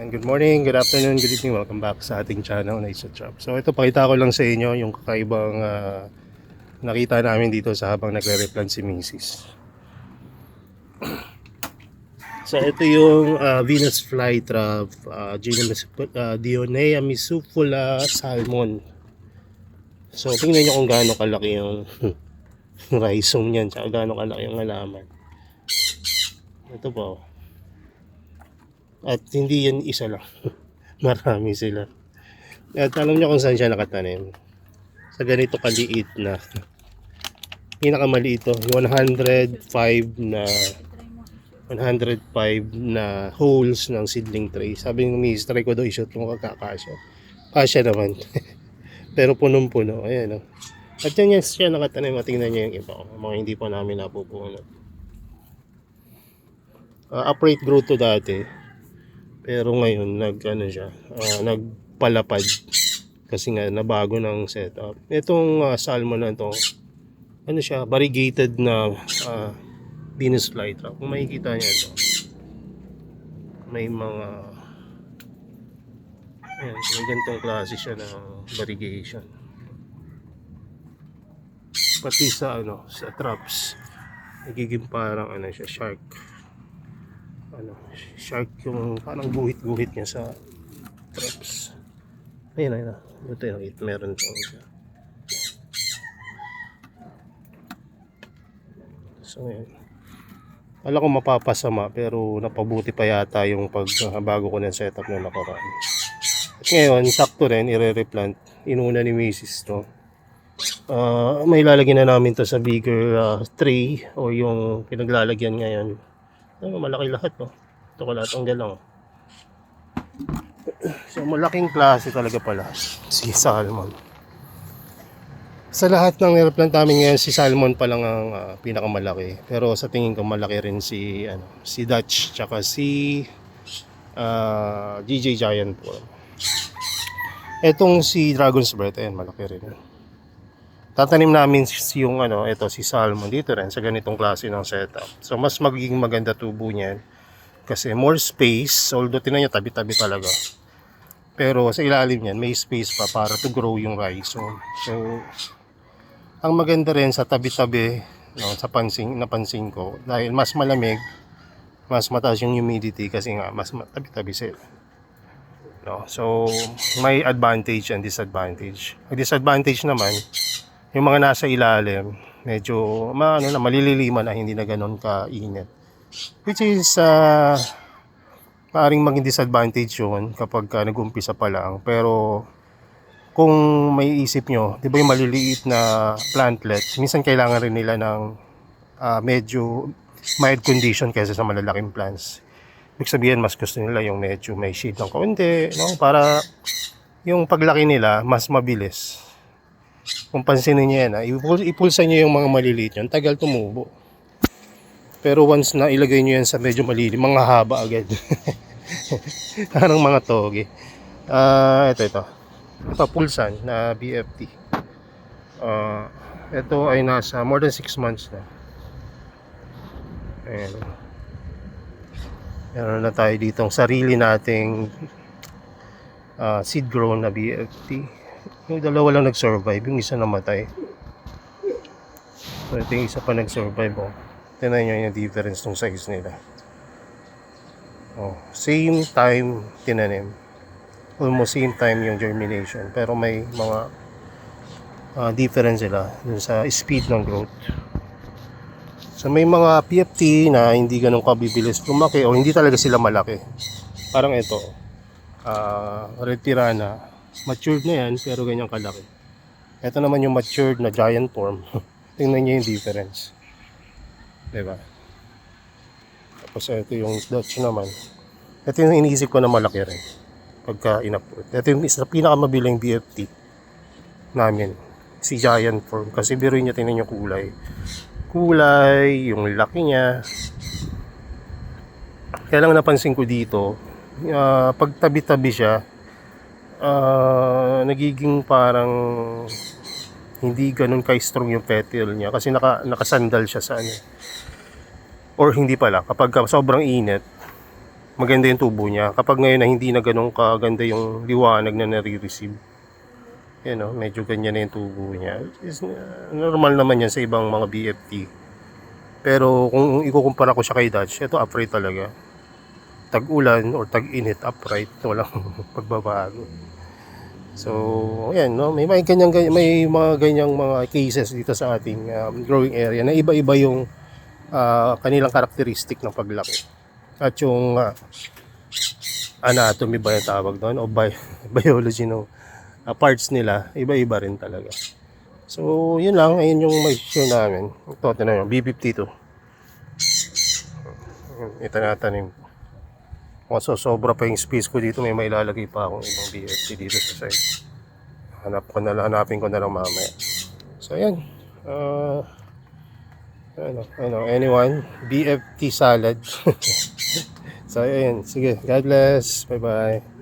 And good morning, good afternoon, good evening. Welcome back sa ating channel na Isa Chop. So ito, pakita ko lang sa inyo yung kakaibang nakita namin dito sa habang nagre-replant si Mrs. So ito yung Venus flytrap, Dionea misufula salmon. So tingnan nyo kung gaano kalaki yung rhizome niyan, tsaka gaano kalaki yung halaman. Ito po. At hindi yan isa lang. Marami sila. At alam niyo kung saan siya nakatanim? Sa ganito kaliit na. Pinakamaliit to, 105 na holes ng seedling tray. Sabi ng miss, try ko daw i-shoot kung kakasya. Kasya naman. Pero punong-puno. Ayan o. At yan siya nakatanim. Tingnan niyo yung iba. Mga hindi pa namin napupuno. Upright growth to dati. Pero ngayon nagpalapad kasi nga nabago ng setup. Itong salmon na to, ano siya, variegated na Venus flytrap. Kung makikita niyo ito, may mga may ganitong klase siya ng variegation. Pati sa sa traps, nagiging parang siya, shark. Shark yung parang guhit-guhit niya sa traps. Ayun. Ito yung meron itong siya. So ayun. Wala ko mapapasama pero napabuti pa yata yung bago ko ng setup na nakaraan. At ngayon, sakto rin, i-replant. Inuna ni Mrs. to. May lalagyan na namin to sa bigger tray o yung pinaglalagyan ngayon. Malaki lahat no. Ito ko lahat ang galang. So malaking klase talaga pala si salmon. Sa lahat ng nireplant namin ngayon, si salmon pa lang ang pinakamalaki. Pero sa tingin ko malaki rin si Dutch tsaka si GJ Giant po. Etong si Dragon's Breath, ayan, malaki rin. Tatanim namin yung si salmon dito rin sa ganitong klase ng setup. So mas magiging maganda tubo niyan kasi more space, although tinan niyo tabi-tabi talaga. Pero sa ilalim niyan may space pa para to grow yung rhizome. So ang maganda rin sa tabi-tabi, sa napansin ko, dahil mas malamig, mas mataas yung humidity kasi nga mas tabi-tabi sila. So may advantage and disadvantage. Ang disadvantage naman, yung mga nasa ilalim, medyo malililiman na hindi na ganoon kainit. Which is maaaring maging disadvantage yun kapag nag-umpisa pa lang. Pero kung may isip nyo, di ba yung maliliit na plantlets, minsan kailangan rin nila ng medyo mild condition kaysa sa malalaking plants. Ibig sabihin, mas gusto nila yung medyo may shade ng kaunti, para yung paglaki nila mas mabilis. Kung pansinin nyo yan, ipulsa nyo yung mga maliliit yun, tagal tumubo. Pero once na ilagay nyo yan sa medyo maliliit, mga haba agad. Parang mga toge. Ito. Pulsan na BFT. Ito ay nasa more than 6 months na. Ayan. Meron na tayo ditong sarili nating seed grown na BFT. Yung dalawa lang nag-survive, yung isa namatay. So ito yung isa pa nag-survive. Tignan nyo yung difference ng size nila. Same time tinanim. Almost same time yung germination. Pero may mga difference sila dun sa speed ng growth. So may mga PFT na hindi ganun kabibilis lumaki o hindi talaga sila malaki. Parang ito, Red Piranha. Matured na yan pero ganyan kalaki. Ito naman yung matured na giant form. Tingnan niyo yung difference. Diba? Tapos ito yung Dutch naman. Ito yung iniisip ko na malaki rin pagka in-upload. Ito yung isa pinakamabiling BFT namin, si giant form. Kasi biruin niya, tingnan yung kulay, yung laki niya. Kaya lang napansin ko dito, pag tabi-tabi siya, nagiging parang hindi ganun ka-strong yung petal niya kasi nakasandal siya sa or hindi pala kapag sobrang init maganda yung tubo niya. Kapag ngayon na hindi na ganun kaganda yung liwanag na nare-receive, yan o, medyo ganyan na yung tubo niya. Normal naman yan sa ibang mga BFT. Pero kung ikukumpara ko siya kay Dutch, ito upright talaga. Tag-ulan or tag-init, upright, walang pagbabago. So, ayan, no? May mga ganyang mga cases dito sa ating growing area na iba-iba yung kanilang karakteristik ng paglaki. At yung anatomy ba yung tawag doon o biology ng parts nila, iba-iba rin talaga. So, yun lang, ayun yung may share namin. Ito, tinan nyo, B52. Ito natanim. Kung sobra pa yung space ko dito, may mailalagay pa akong ibang BFT dito sa side. Hanapin ko na lang mamaya. So, ayan. Anyone? BFT salad. So, ayan. Sige, God bless. Bye-bye.